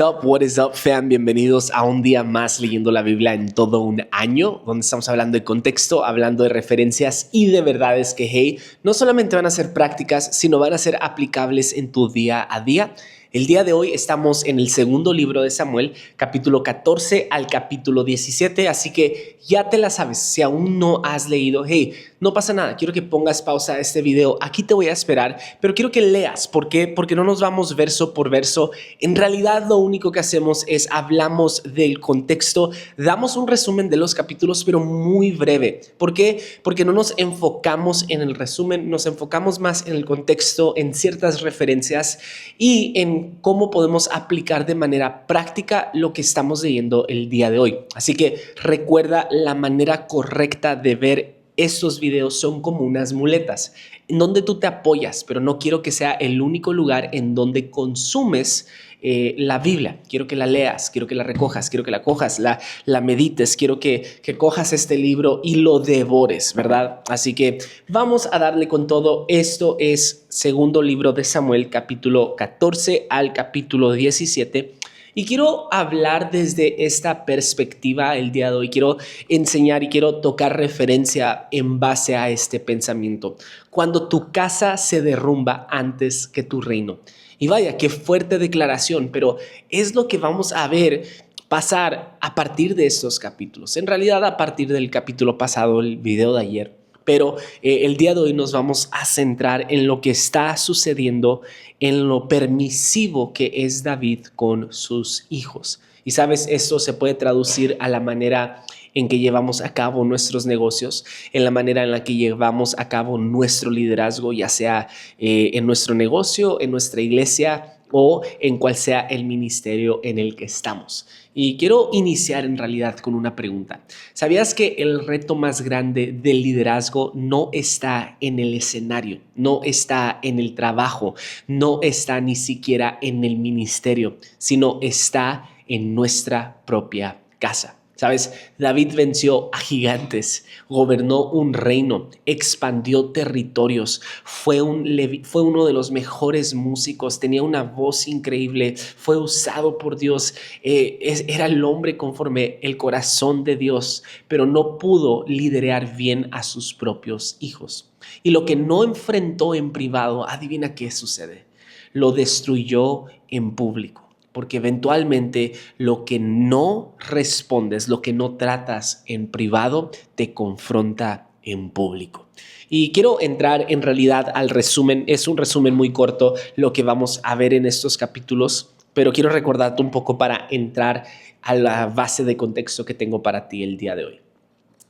What is up, fam? Bienvenidos a un día más leyendo la Biblia en todo un año, donde estamos hablando de contexto, hablando de referencias y de verdades que, hey, no solamente van a ser prácticas, sino van a ser aplicables en tu día a día. El día de hoy estamos en el segundo libro de Samuel, capítulo 14 al capítulo 17, así que ya te la sabes. Si aún no has leído, hey, no pasa nada, quiero que pongas pausa a este video, aquí te voy a esperar, pero quiero que leas. ¿Por qué? Porque no nos vamos verso por verso. En realidad lo único que hacemos es hablamos del contexto, damos un resumen de los capítulos, pero muy breve. ¿Por qué? Porque no nos enfocamos en el resumen, nos enfocamos más en el contexto, en ciertas referencias y en cómo podemos aplicar de manera práctica lo que estamos leyendo el día de hoy. Así que recuerda, la manera correcta de ver estos videos son como unas muletas en donde tú te apoyas, pero no quiero que sea el único lugar en donde consumes la Biblia. Quiero que la leas, quiero que la recojas, quiero que la cojas, la medites, quiero que cojas este libro y lo devores, ¿verdad? Así que vamos a darle con todo. Esto es segundo libro de Samuel, capítulo 14 al capítulo 17. Y quiero hablar desde esta perspectiva el día de hoy. Quiero enseñar y quiero tocar referencia en base a este pensamiento. Cuando tu casa se derrumba antes que tu reino. Y vaya, qué fuerte declaración, pero es lo que vamos a ver pasar a partir de estos capítulos. En realidad, a partir del capítulo pasado, el video de ayer. Pero el día de hoy nos vamos a centrar en lo que está sucediendo, en lo permisivo que es David con sus hijos. Y sabes, esto se puede traducir a la manera en que llevamos a cabo nuestros negocios, en la manera en la que llevamos a cabo nuestro liderazgo, ya sea en nuestro negocio, en nuestra iglesia o en cual sea el ministerio en el que estamos. Y quiero iniciar en realidad con una pregunta. ¿Sabías que el reto más grande del liderazgo no está en el escenario, no está en el trabajo, no está ni siquiera en el ministerio, sino está en nuestra propia casa? ¿Sabes? David venció a gigantes, gobernó un reino, expandió territorios, fue uno de los mejores músicos, tenía una voz increíble, fue usado por Dios, era el hombre conforme el corazón de Dios, pero no pudo liderar bien a sus propios hijos. Y lo que no enfrentó en privado, adivina qué sucede, lo destruyó en público. Porque eventualmente lo que no respondes, lo que no tratas en privado, te confronta en público. Y quiero entrar en realidad al resumen. Es un resumen muy corto lo que vamos a ver en estos capítulos, pero quiero recordarte un poco para entrar a la base de contexto que tengo para ti el día de hoy.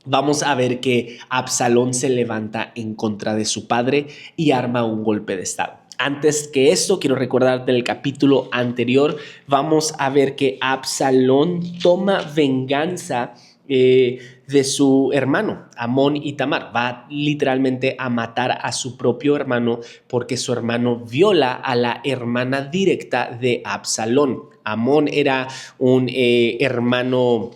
Vamos a ver que Absalón se levanta en contra de su padre y arma un golpe de estado. Antes que esto, quiero recordarte el capítulo anterior, vamos a ver que Absalón toma venganza de su hermano, Amón y Tamar. Va literalmente a matar a su propio hermano porque su hermano viola a la hermana directa de Absalón. Amón era un hermano,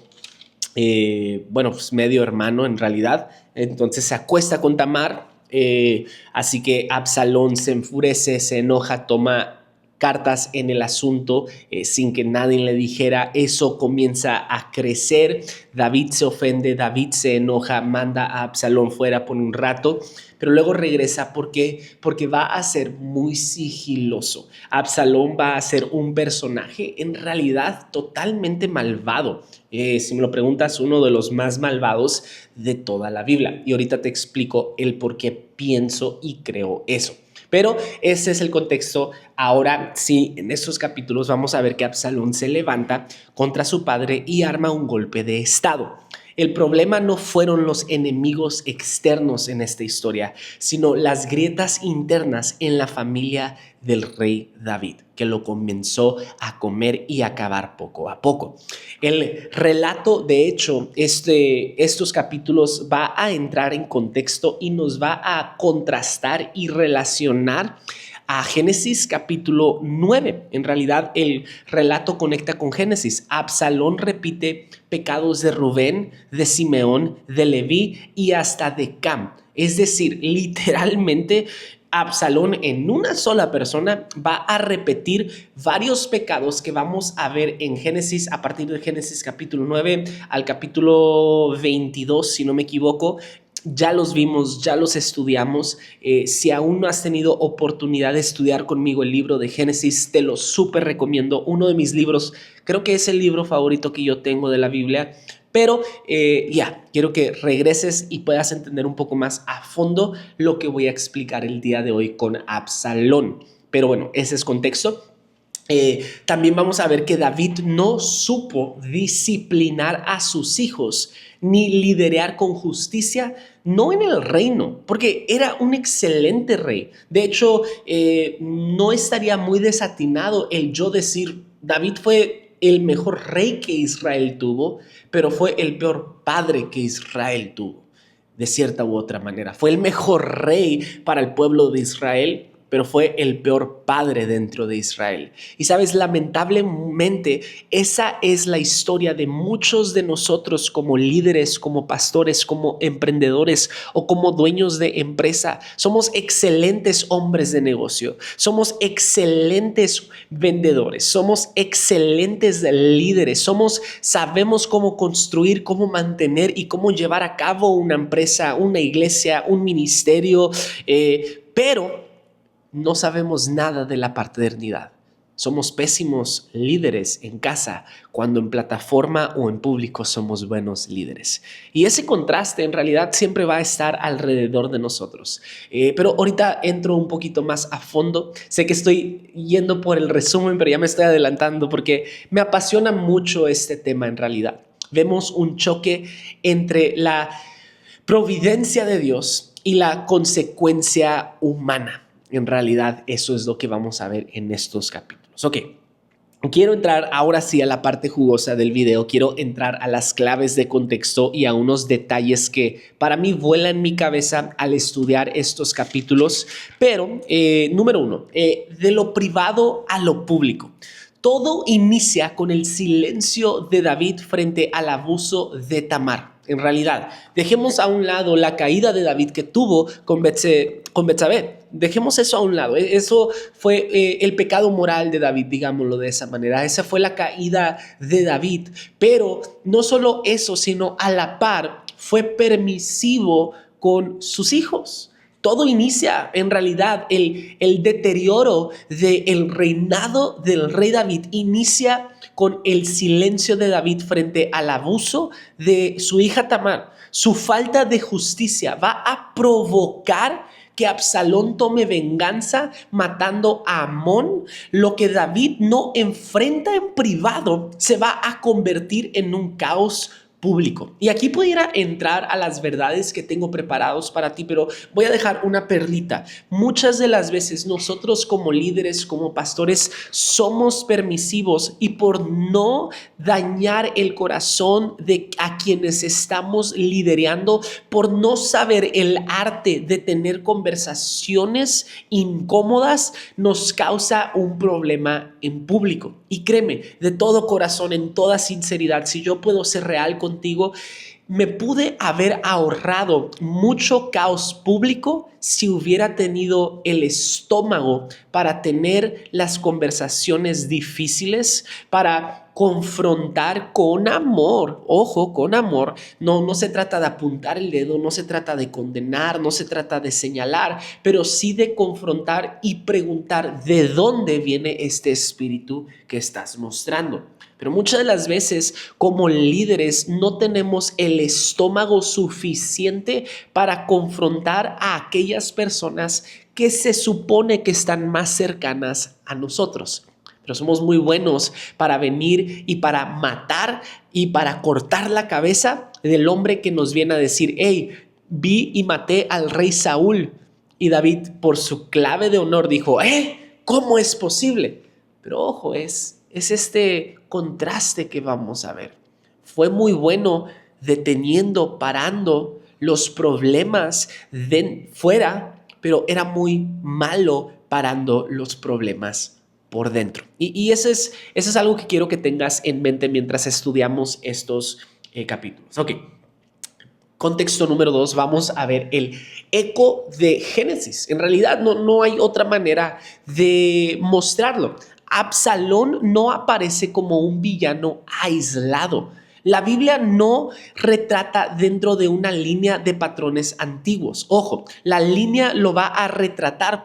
pues medio hermano en realidad. Entonces se acuesta con Tamar. Así que Absalón se enfurece, se enoja, toma cartas en el asunto sin que nadie le dijera. Eso comienza a crecer. David se ofende, David se enoja, manda a Absalón fuera por un rato, pero luego regresa porque va a ser muy sigiloso. Absalón va a ser un personaje en realidad totalmente malvado. Si me lo preguntas, uno de los más malvados de toda la Biblia. Y ahorita te explico el por qué pienso y creo eso. Pero ese es el contexto. Ahora sí, en estos capítulos vamos a ver que Absalón se levanta contra su padre y arma un golpe de estado. El problema no fueron los enemigos externos en esta historia, sino las grietas internas en la familia del rey David, que lo comenzó a comer y acabar poco a poco. El relato, de hecho, estos capítulos va a entrar en contexto y nos va a contrastar y relacionar a Génesis capítulo 9. En realidad el relato conecta con Génesis. Absalón repite pecados de Rubén, de Simeón, de Leví y hasta de Cam. Es decir, literalmente Absalón en una sola persona va a repetir varios pecados que vamos a ver en Génesis, a partir de Génesis capítulo 9 al capítulo 22, si no me equivoco. Ya los vimos, ya los estudiamos. Si aún no has tenido oportunidad de estudiar conmigo el libro de Génesis, te lo súper recomiendo. Uno de mis libros, creo que es el libro favorito que yo tengo de la Biblia. Pero quiero que regreses y puedas entender un poco más a fondo lo que voy a explicar el día de hoy con Absalón. Pero bueno, ese es contexto. También vamos a ver que David no supo disciplinar a sus hijos ni liderar con justicia, no en el reino, porque era un excelente rey. De hecho, no estaría muy desatinado el yo decir, David fue el mejor rey que Israel tuvo, pero fue el peor padre que Israel tuvo, de cierta u otra manera. Fue el mejor rey para el pueblo de Israel, pero fue el peor padre dentro de Israel. Y sabes, lamentablemente, esa es la historia de muchos de nosotros como líderes, como pastores, como emprendedores o como dueños de empresa. Somos excelentes hombres de negocio, somos excelentes vendedores, somos excelentes líderes, sabemos cómo construir, cómo mantener y cómo llevar a cabo una empresa, una iglesia, un ministerio, pero no sabemos nada de la paternidad. Somos pésimos líderes en casa, cuando en plataforma o en público somos buenos líderes. Y ese contraste en realidad siempre va a estar alrededor de nosotros. Pero ahorita entro un poquito más a fondo. Sé que estoy yendo por el resumen, pero ya me estoy adelantando porque me apasiona mucho este tema en realidad. Vemos un choque entre la providencia de Dios y la consecuencia humana. En realidad, eso es lo que vamos a ver en estos capítulos. Ok, quiero entrar ahora sí a la parte jugosa del video. Quiero entrar a las claves de contexto y a unos detalles que para mí vuelan mi cabeza al estudiar estos capítulos. Pero, número uno, de lo privado a lo público. Todo inicia con el silencio de David frente al abuso de Tamar. En realidad, dejemos a un lado la caída de David que tuvo con Betsabé. Dejemos eso a un lado. Eso fue el pecado moral de David, digámoslo de esa manera. Esa fue la caída de David. Pero no solo eso, sino a la par fue permisivo con sus hijos. Todo inicia en realidad, el deterioro del reinado del rey David inicia con el silencio de David frente al abuso de su hija Tamar. Su falta de justicia va a provocar que Absalón tome venganza matando a Amón. Lo que David no enfrenta en privado se va a convertir en un caos público. Y aquí pudiera entrar a las verdades que tengo preparados para ti, pero voy a dejar una perlita. Muchas de las veces nosotros como líderes, como pastores, somos permisivos y por no dañar el corazón de a quienes estamos liderando, por no saber el arte de tener conversaciones incómodas, nos causa un problema en público. Y créeme, de todo corazón, en toda sinceridad, si yo puedo ser real contigo, me pude haber ahorrado mucho caos público si hubiera tenido el estómago para tener las conversaciones difíciles, para confrontar con amor. Ojo, con amor. No se trata de apuntar el dedo, no se trata de condenar, no se trata de señalar, pero sí de confrontar y preguntar de dónde viene este espíritu que estás mostrando. Pero muchas de las veces como líderes no tenemos el estómago suficiente para confrontar a aquellas personas que se supone que están más cercanas a nosotros. Pero somos muy buenos para venir y para matar y para cortar la cabeza del hombre que nos viene a decir, hey, vi y maté al rey Saúl. Y David, por su clave de honor, dijo, ¿cómo es posible? Pero ojo, es este contraste que vamos a ver. Fue muy bueno deteniendo, parando los problemas de fuera, pero era muy malo parando los problemas por dentro. Y eso es algo que quiero que tengas en mente mientras estudiamos estos capítulos. Ok. Contexto número 2, vamos a ver el eco de Génesis. En realidad no hay otra manera de mostrarlo. Absalón no aparece como un villano aislado. La Biblia no retrata dentro de una línea de patrones antiguos. Ojo, la línea lo va a retratar,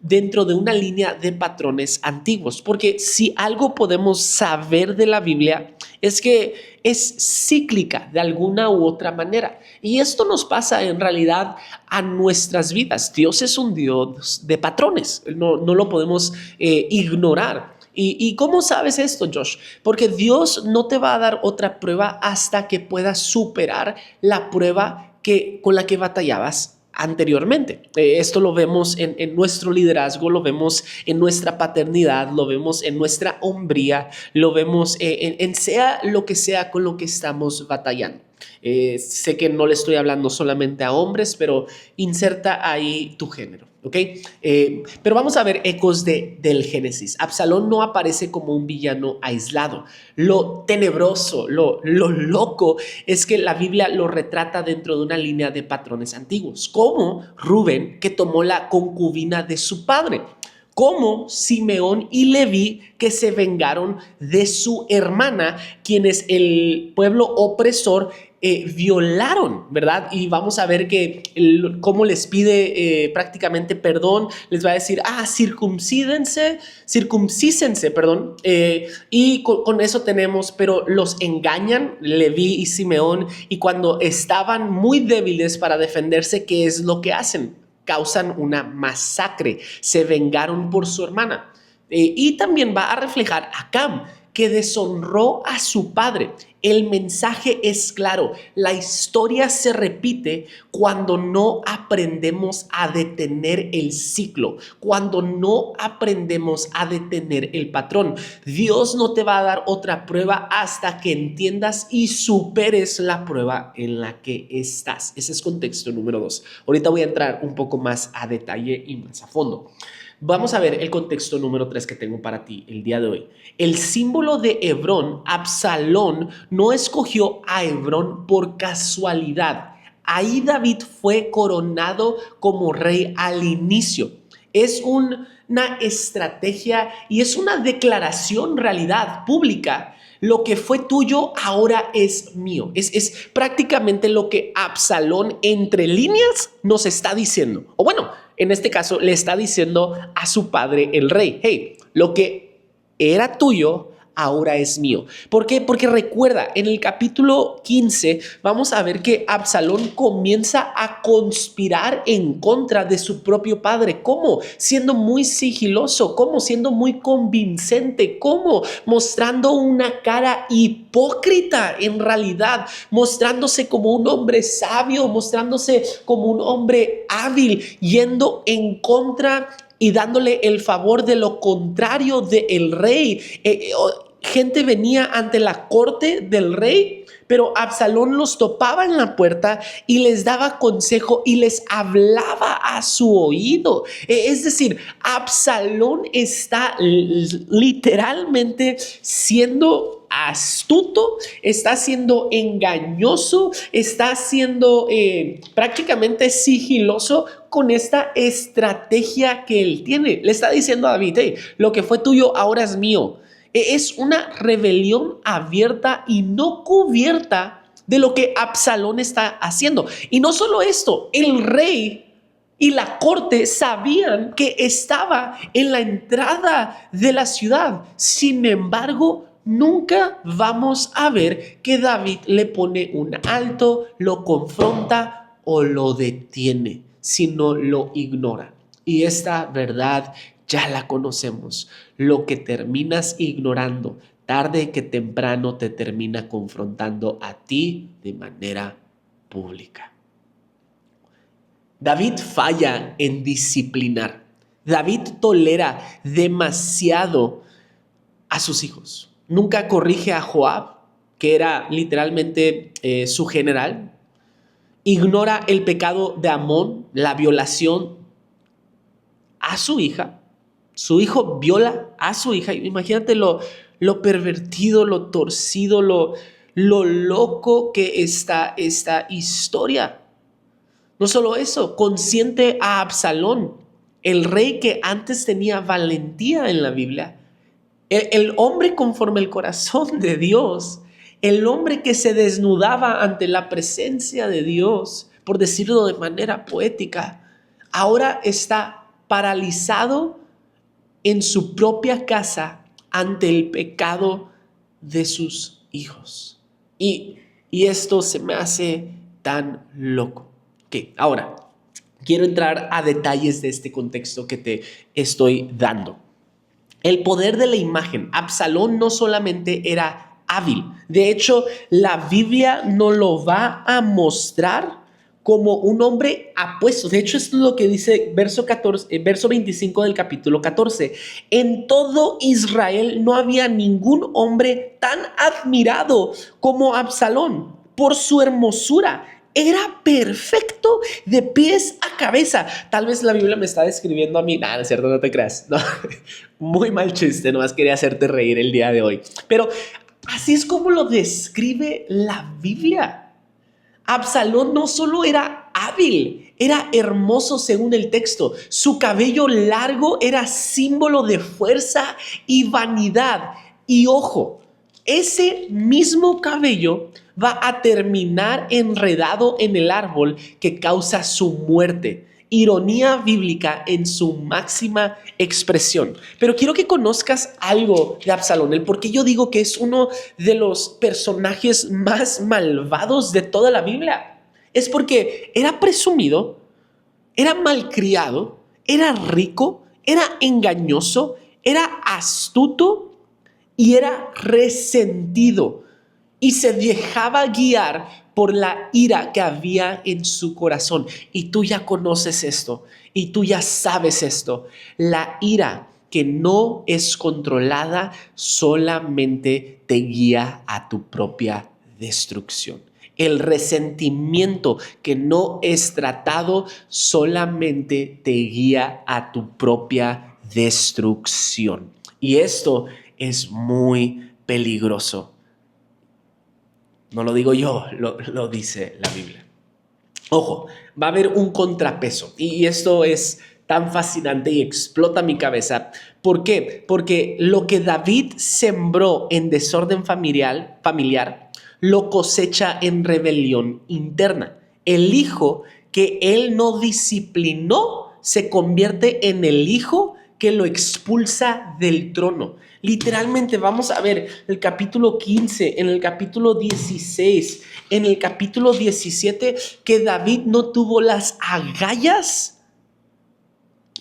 dentro de una línea de patrones antiguos. Porque si algo podemos saber de la Biblia es que es cíclica de alguna u otra manera. Y esto nos pasa en realidad a nuestras vidas. Dios es un Dios de patrones. No lo podemos ignorar. ¿Y cómo sabes esto, Josh? Porque Dios no te va a dar otra prueba hasta que puedas superar la prueba con la que batallabas anteriormente. Esto lo vemos en nuestro liderazgo, lo vemos en nuestra paternidad, lo vemos en nuestra hombría, lo vemos en sea lo que sea con lo que estamos batallando. Sé que no le estoy hablando solamente a hombres, pero inserta ahí tu género. ¿Ok? Pero vamos a ver ecos del Génesis. Absalón no aparece como un villano aislado. Lo tenebroso, lo loco es que la Biblia lo retrata dentro de una línea de patrones antiguos, como Rubén, que tomó la concubina de su padre, como Simeón y Leví, que se vengaron de su hermana, quienes el pueblo opresor violaron, ¿verdad? Y vamos a ver cómo les pide prácticamente perdón. Les va a decir, circuncísense, perdón. Y con eso tenemos, pero los engañan Leví y Simeón, y cuando estaban muy débiles para defenderse, ¿qué es lo que hacen? Causan una masacre, se vengaron por su hermana. Y también va a reflejar a Cam, que deshonró a su padre. El mensaje es claro, la historia se repite cuando no aprendemos a detener el ciclo, cuando no aprendemos a detener el patrón. Dios no te va a dar otra prueba hasta que entiendas y superes la prueba en la que estás. Ese es contexto número 2. Ahorita voy a entrar un poco más a detalle y más a fondo. Vamos a ver el contexto número 3 que tengo para ti el día de hoy. El símbolo de Hebrón, Absalón, no escogió a Hebrón por casualidad. Ahí David fue coronado como rey al inicio. Es una estrategia y es una declaración realidad pública. Lo que fue tuyo ahora es mío. Es prácticamente lo que Absalón entre líneas nos está diciendo. O bueno, en este caso le está diciendo a su padre el rey, hey, lo que era tuyo ahora es mío. ¿Por qué? Porque recuerda, en el capítulo 15 vamos a ver que Absalón comienza a conspirar en contra de su propio padre. ¿Cómo? Siendo muy sigiloso. ¿Cómo? Siendo muy convincente. ¿Cómo? Mostrando una cara hipócrita en realidad, mostrándose como un hombre sabio, mostrándose como un hombre hábil, yendo en contra y dándole el favor de lo contrario del rey. Gente venía ante la corte del rey, pero Absalón los topaba en la puerta y les daba consejo y les hablaba a su oído. Es decir, Absalón está literalmente siendo astuto, está siendo engañoso, está siendo prácticamente sigiloso con esta estrategia que él tiene. Le está diciendo a David, hey, lo que fue tuyo ahora es mío. Es una rebelión abierta y no cubierta de lo que Absalón está haciendo. Y no solo esto, el rey y la corte sabían que estaba en la entrada de la ciudad. Sin embargo, nunca vamos a ver que David le pone un alto, lo confronta o lo detiene, sino lo ignora. Y esta verdad ya la conocemos. Lo que terminas ignorando, tarde que temprano te termina confrontando a ti de manera pública. David falla en disciplinar. David tolera demasiado a sus hijos. Nunca corrige a Joab, que era literalmente su general. Ignora el pecado de Amón, la violación a su hija. Su hijo viola a su hija. Imagínate lo pervertido, lo torcido, lo lo loco que está esta historia. No solo eso, consiente a Absalón, el rey que antes tenía valentía en la Biblia, el hombre conforme el corazón de Dios, el hombre que se desnudaba ante la presencia de Dios, por decirlo de manera poética, ahora está paralizado en su propia casa ante el pecado de sus hijos. Y esto se me hace tan loco. Ok, ahora quiero entrar a detalles de este contexto que te estoy dando. El poder de la imagen. Absalón no solamente era hábil. De hecho, la Biblia nos lo va a mostrar como un hombre apuesto. De hecho, esto es lo que dice verso 25 del capítulo 14. En todo Israel no había ningún hombre tan admirado como Absalón por su hermosura. Era perfecto de pies a cabeza. Tal vez la Biblia me está describiendo a mí. No, es cierto, no te creas. No. Muy mal chiste, nomás quería hacerte reír el día de hoy. Pero así es como lo describe la Biblia. Absalón no solo era hábil, era hermoso según el texto. Su cabello largo era símbolo de fuerza y vanidad. Y ojo, ese mismo cabello va a terminar enredado en el árbol que causa su muerte. Ironía bíblica en su máxima expresión. Pero quiero que conozcas algo de Absalón, el por qué yo digo que es uno de los personajes más malvados de toda la Biblia. Es porque era presumido, era malcriado, era rico, era engañoso, era astuto y era resentido, y se dejaba guiar por la ira que había en su corazón. Y tú ya conoces esto, y tú ya sabes esto. La ira que no es controlada solamente te guía a tu propia destrucción. El resentimiento que no es tratado solamente te guía a tu propia destrucción. Y esto es muy peligroso. No lo digo yo, lo dice la Biblia. Ojo, va a haber un contrapeso. Y esto es tan fascinante y explota mi cabeza. ¿Por qué? Porque lo que David sembró en desorden familiar lo cosecha en rebelión interna. El hijo que él no disciplinó se convierte en el hijo que lo expulsa del trono. Literalmente vamos a ver el capítulo 15, en el capítulo 16, en el capítulo 17, que David no tuvo las agallas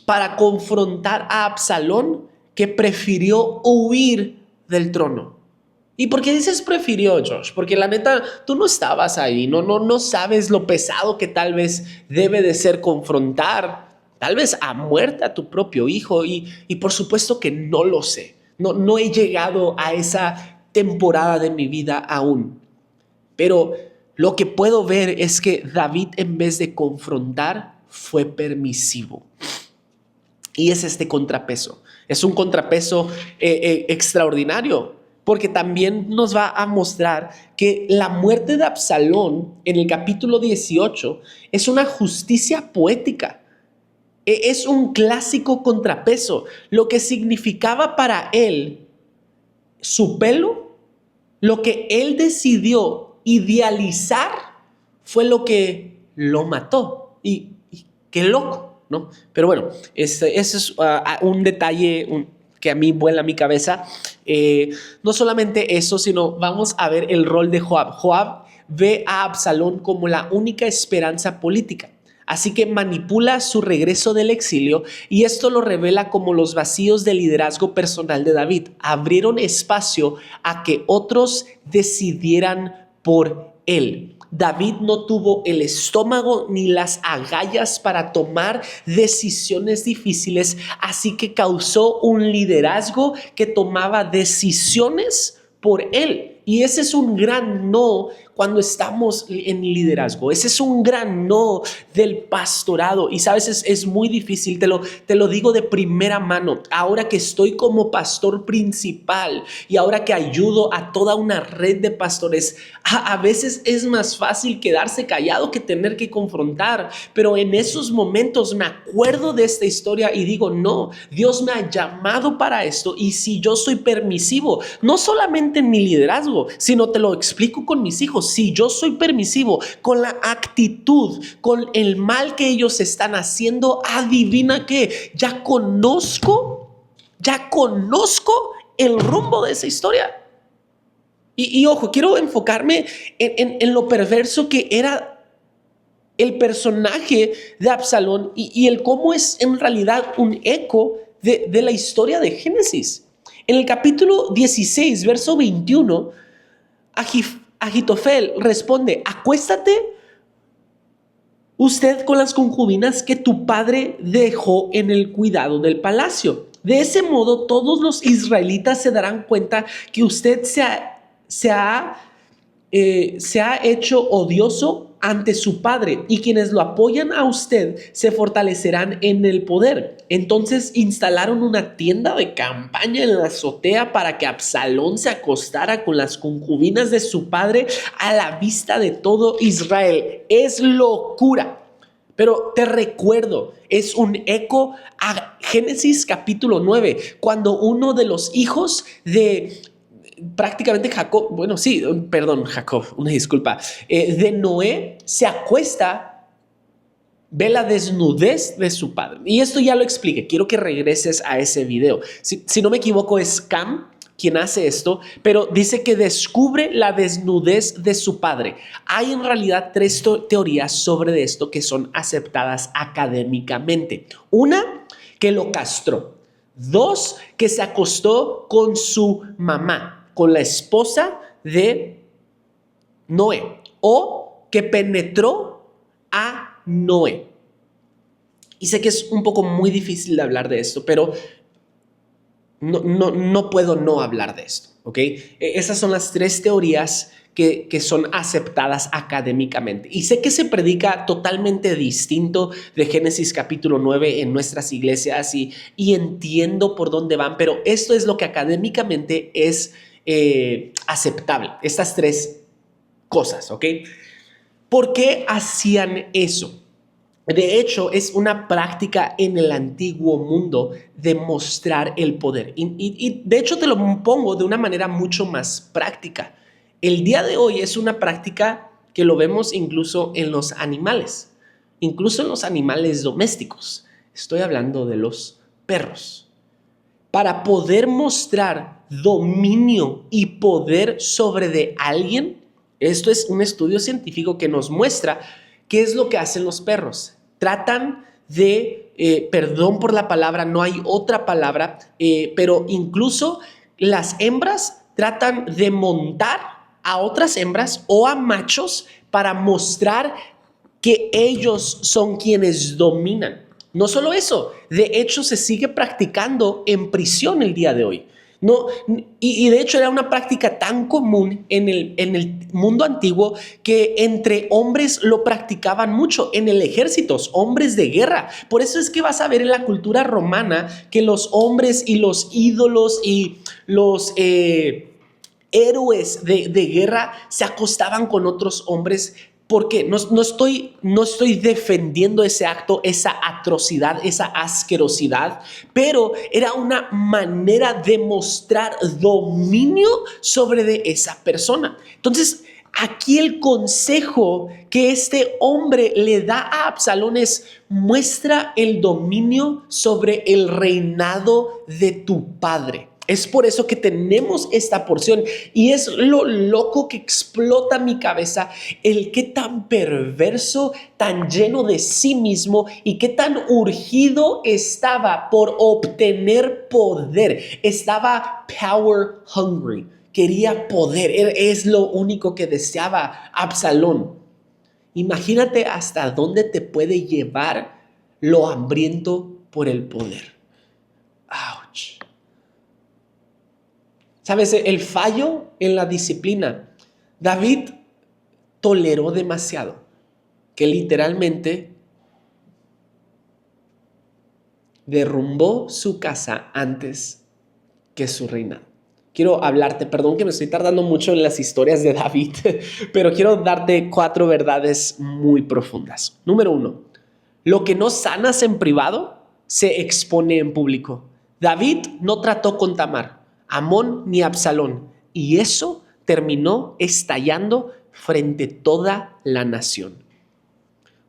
para confrontar a Absalón, que prefirió huir del trono. ¿Y por qué dices prefirió, Josh? Porque la neta, tú no estabas ahí, no sabes lo pesado que tal vez debe de ser confrontar, tal vez a muerte a tu propio hijo, y por supuesto que no lo sé. No he llegado a esa temporada de mi vida aún. Pero lo que puedo ver es que David, en vez de confrontar, fue permisivo. Y es este contrapeso. Es un contrapeso extraordinario, porque también nos va a mostrar que la muerte de Absalón en el capítulo 18 es una justicia poética. Es un clásico contrapeso. Lo que significaba para él su pelo, lo que él decidió idealizar, fue lo que lo mató. Y qué loco, ¿no? Pero bueno, ese es un detalle que a mí vuela mi cabeza. No solamente eso, sino vamos a ver el rol de Joab. Joab ve a Absalón como la única esperanza política. Así que manipula su regreso del exilio, y esto lo revela como los vacíos de liderazgo personal de David abrieron espacio a que otros decidieran por él. David no tuvo el estómago ni las agallas para tomar decisiones difíciles, así que causó un liderazgo que tomaba decisiones por él. Y ese es un gran no cuando estamos en liderazgo. Ese es un gran no del pastorado. Y sabes, es muy difícil, te lo digo de primera mano. Ahora que estoy como pastor principal y ahora que ayudo a toda una red de pastores, a veces es más fácil quedarse callado que tener que confrontar. Pero en esos momentos me acuerdo de esta historia y digo, no, Dios me ha llamado para esto. Y si yo soy permisivo, no solamente en mi liderazgo, sino te lo explico con mis hijos, si yo soy permisivo con la actitud, con el mal que ellos están haciendo, adivina qué, ya conozco el rumbo de esa historia. Y ojo, quiero enfocarme en lo perverso que era el personaje de Absalón y el cómo es en realidad un eco de la historia de Génesis. En el capítulo 16, verso 21, Ahitofel responde: acuéstate usted con las concubinas que tu padre dejó en el cuidado del palacio. De ese modo, todos los israelitas se darán cuenta que usted se ha hecho odioso ante su padre, y quienes lo apoyan a usted se fortalecerán en el poder. Entonces instalaron una tienda de campaña en la azotea para que Absalón se acostara con las concubinas de su padre a la vista de todo Israel. Es locura. Pero te recuerdo, es un eco a Génesis capítulo 9, cuando uno de los hijos de prácticamente Jacob, Jacob, una disculpa, de Noé se acuesta, ve la desnudez de su padre. Y esto ya lo expliqué, quiero que regreses a ese video. Si no me equivoco, es Cam quien hace esto, pero dice que descubre la desnudez de su padre. Hay en realidad tres teorías sobre esto que son aceptadas académicamente. Una, que lo castró. Dos, que se acostó con su mamá, con la esposa de Noé, o que penetró a Noé. Y sé que es un poco muy difícil de hablar de esto, pero no puedo no hablar de esto, ¿ok? Esas son las tres teorías que son aceptadas académicamente. Y sé que se predica totalmente distinto de Génesis capítulo 9 en nuestras iglesias y entiendo por dónde van, pero esto es lo que académicamente es aceptable, estas tres cosas, ¿ok? ¿Por qué hacían eso? De hecho, es una práctica en el antiguo mundo de mostrar el poder. Y de hecho te lo pongo de una manera mucho más práctica. El día de hoy es una práctica que lo vemos incluso en los animales, incluso en los animales domésticos. Estoy hablando de los perros. Para poder mostrar dominio y poder sobre de alguien, esto es un estudio científico que nos muestra qué es lo que hacen los perros. Tratan de, perdón por la palabra, no hay otra palabra, pero incluso las hembras tratan de montar a otras hembras o a machos para mostrar que ellos son quienes dominan. No solo eso, de hecho se sigue practicando en prisión el día de hoy. No, y de hecho era una práctica tan común en el mundo antiguo que entre hombres lo practicaban mucho en el ejército, hombres de guerra. Por eso es que vas a ver en la cultura romana que los hombres y los ídolos y los héroes de guerra se acostaban con otros hombres. Porque no estoy defendiendo ese acto, esa atrocidad, esa asquerosidad, pero era una manera de mostrar dominio sobre de esa persona. Entonces, aquí el consejo que este hombre le da a Absalón es: muestra el dominio sobre el reinado de tu padre. Es por eso que tenemos esta porción y es lo loco que explota mi cabeza, el qué tan perverso, tan lleno de sí mismo y qué tan urgido estaba por obtener poder. Estaba power hungry, quería poder, es lo único que deseaba Absalón. Imagínate hasta dónde te puede llevar lo hambriento por el poder. Ouch. ¿Sabes? El fallo en la disciplina. David toleró demasiado que literalmente derrumbó su casa antes que su reinado. Quiero hablarte, perdón que me estoy tardando mucho en las historias de David, pero quiero darte 4 verdades muy profundas. Número 1, lo que no sanas en privado se expone en público. David no trató con Tamar, Amón ni Absalón, y eso terminó estallando frente a toda la nación.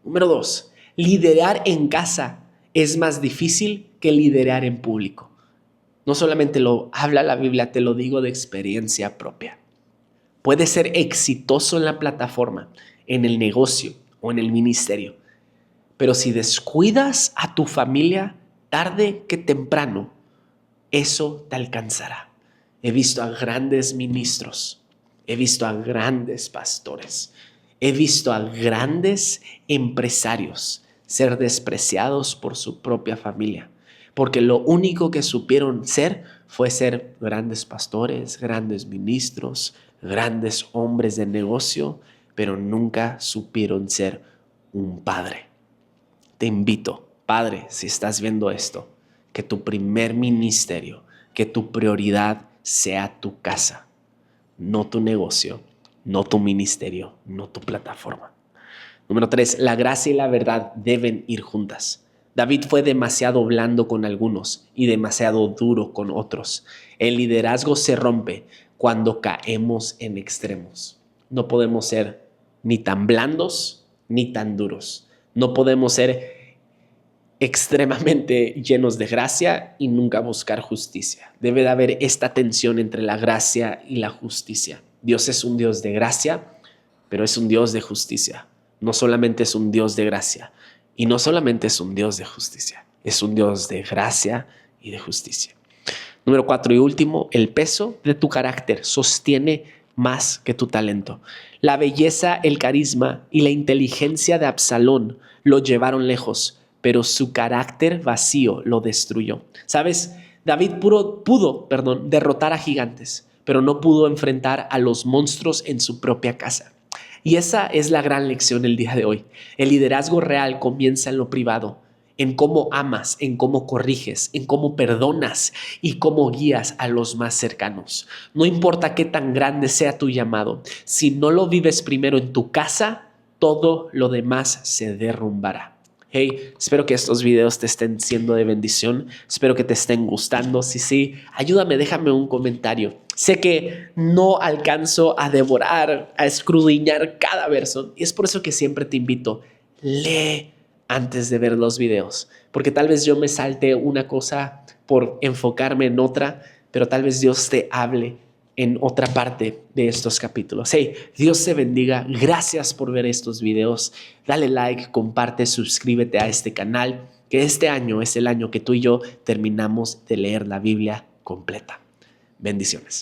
Número 2, liderar en casa es más difícil que liderar en público. No solamente lo habla la Biblia, te lo digo de experiencia propia. Puedes ser exitoso en la plataforma, en el negocio o en el ministerio, pero si descuidas a tu familia, tarde que temprano, eso te alcanzará. He visto a grandes ministros, he visto a grandes pastores, he visto a grandes empresarios ser despreciados por su propia familia, porque lo único que supieron ser fue ser grandes pastores, grandes ministros, grandes hombres de negocio, pero nunca supieron ser un padre. Te invito, padre, si estás viendo esto, que tu primer ministerio, que tu prioridad sea tu casa, no tu negocio, no tu ministerio, no tu plataforma. Número 3, la gracia y la verdad deben ir juntas. David fue demasiado blando con algunos y demasiado duro con otros. El liderazgo se rompe cuando caemos en extremos. No podemos ser ni tan blandos ni tan duros. No podemos ser extremadamente llenos de gracia y nunca buscar justicia. Debe de haber esta tensión entre la gracia y la justicia. Dios es un Dios de gracia, pero es un Dios de justicia. No solamente es un Dios de gracia y no solamente es un Dios de justicia. Es un Dios de gracia y de justicia. Número 4 y último, el peso de tu carácter sostiene más que tu talento. La belleza, el carisma y la inteligencia de Absalón lo llevaron lejos, pero su carácter vacío lo destruyó. ¿Sabes? David pudo derrotar a gigantes, pero no pudo enfrentar a los monstruos en su propia casa. Y esa es la gran lección el día de hoy. El liderazgo real comienza en lo privado, en cómo amas, en cómo corriges, en cómo perdonas y cómo guías a los más cercanos. No importa qué tan grande sea tu llamado, si no lo vives primero en tu casa, todo lo demás se derrumbará. Hey, espero que estos videos te estén siendo de bendición. Espero que te estén gustando. Si sí, ayúdame, déjame un comentario. Sé que no alcanzo a devorar, a escudriñar cada verso. Y es por eso que siempre te invito, lee antes de ver los videos. Porque tal vez yo me salte una cosa por enfocarme en otra, pero tal vez Dios te hable en otra parte de estos capítulos. Hey, Dios te bendiga. Gracias por ver estos videos. Dale like, comparte, suscríbete a este canal, que este año es el año que tú y yo terminamos de leer la Biblia completa. Bendiciones.